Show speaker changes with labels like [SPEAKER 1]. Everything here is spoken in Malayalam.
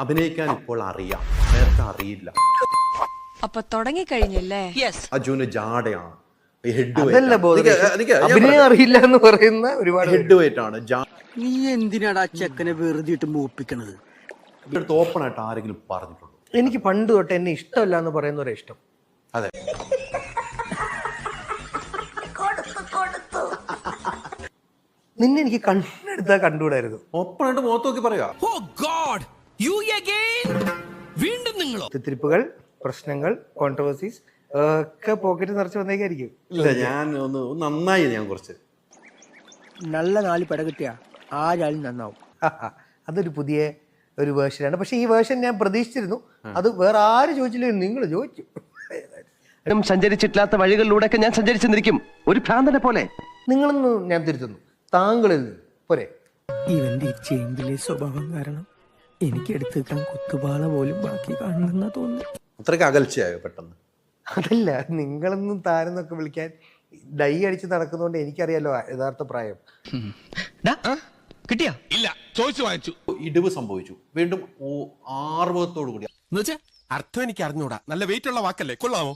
[SPEAKER 1] അഭിനയിക്കാൻ ഇപ്പോൾ അറിയാം, നേരത്തെ അറിയില്ല.
[SPEAKER 2] അപ്പൊ തുടങ്ങിക്കഴിഞ്ഞല്ലേ?
[SPEAKER 1] അജുന് ജാടയാണ്, ഹെഡ്
[SPEAKER 3] അതല്ല അഭിനയം അറിയില്ല എന്ന് പറയുന്ന ഒരുപാട്
[SPEAKER 1] ഹെഡ് വെയിറ്റ് ആണ്.
[SPEAKER 4] നീ എന്തിനാടാ ചെക്കനെ വെറുതെ ഇട്ട് മൂപ്പിക്കണത്?
[SPEAKER 1] ഓപ്പൺ ആയിട്ട് ആരെങ്കിലും പറഞ്ഞിട്ടുണ്ടോ?
[SPEAKER 3] എനിക്ക് പണ്ട് തൊട്ട് എന്നെ ഇഷ്ടമല്ല എന്ന് പറയുന്നവരെ ഇഷ്ടം.
[SPEAKER 1] അതെ,
[SPEAKER 3] നിന്നെ എനിക്ക് കണ്ണെടുത്താൽ കണ്ടുകൂടായിരുന്നു.
[SPEAKER 1] ഓപ്പൺ ആയിട്ട് മുഖത്ത് നോക്കി പറയാ.
[SPEAKER 3] തിരിപ്പുകൾ, പ്രശ്നങ്ങൾ, കോൺട്രവേഴ്സീസ് ഒക്കെ പോക്കറ്റ് നിറച്ച് വന്നേക്കായിരിക്കും.
[SPEAKER 1] ഇല്ല, ഞാൻ ഒന്ന് നന്നായി, ഞാൻ കുറച്ച്
[SPEAKER 4] നല്ല 4 പട കിട്ടിയ ആരാളും നന്നാവും.
[SPEAKER 3] അതൊരു പുതിയ ഒരു വേർഷനാണ്. പക്ഷെ ഈ വേർഷൻ ഞാൻ പ്രതീക്ഷിച്ചിരുന്നു. അത് വേറെ ആര് ചോദിച്ചില്ലെങ്കിൽ നിങ്ങൾ ചോദിച്ചു.
[SPEAKER 5] സഞ്ചരിച്ചിട്ടില്ലാത്ത വഴികളിലൂടെയൊക്കെ ഞാൻ സഞ്ചരിച്ചെന്നിരിക്കും, ഒരു ഭ്രാന്തനെ പോലെ.
[SPEAKER 3] നിങ്ങളെന്ന് ഞാൻ തിരുത്തുന്നു, താങ്കളിൽ നിന്ന് പോരെ.
[SPEAKER 4] ഇവന്റെ ഈ ചേമ്പിലെ സ്വഭാവം കാരണം എനിക്ക് എടുത്തേക്കാൻ കുത്തുപാള പോലും ബാക്കി കാണുന്നെന്നാ തോന്നുന്നു.
[SPEAKER 1] അത്രയ്ക്ക് അകൽച്ചയായോ പെട്ടെന്ന്?
[SPEAKER 3] അതല്ല, നിങ്ങളെന്നും താരെന്നൊക്കെ വിളിക്കാൻ ഡൈ അടിച്ച് നടക്കുന്നതുകൊണ്ട് എനിക്കറിയാലോ യഥാർത്ഥ പ്രായം.
[SPEAKER 5] കിട്ടിയാ?
[SPEAKER 6] ഇല്ല, ചോദിച്ചു വാങ്ങിച്ചു.
[SPEAKER 1] ഇടിവ് സംഭവിച്ചു. വീണ്ടും ആർവത്തോടു കൂടി.
[SPEAKER 6] അർത്ഥം എനിക്ക് അറിഞ്ഞൂടാ. നല്ല വെയിറ്റ് ഉള്ള വാക്കല്ലേ, കൊള്ളാമോ?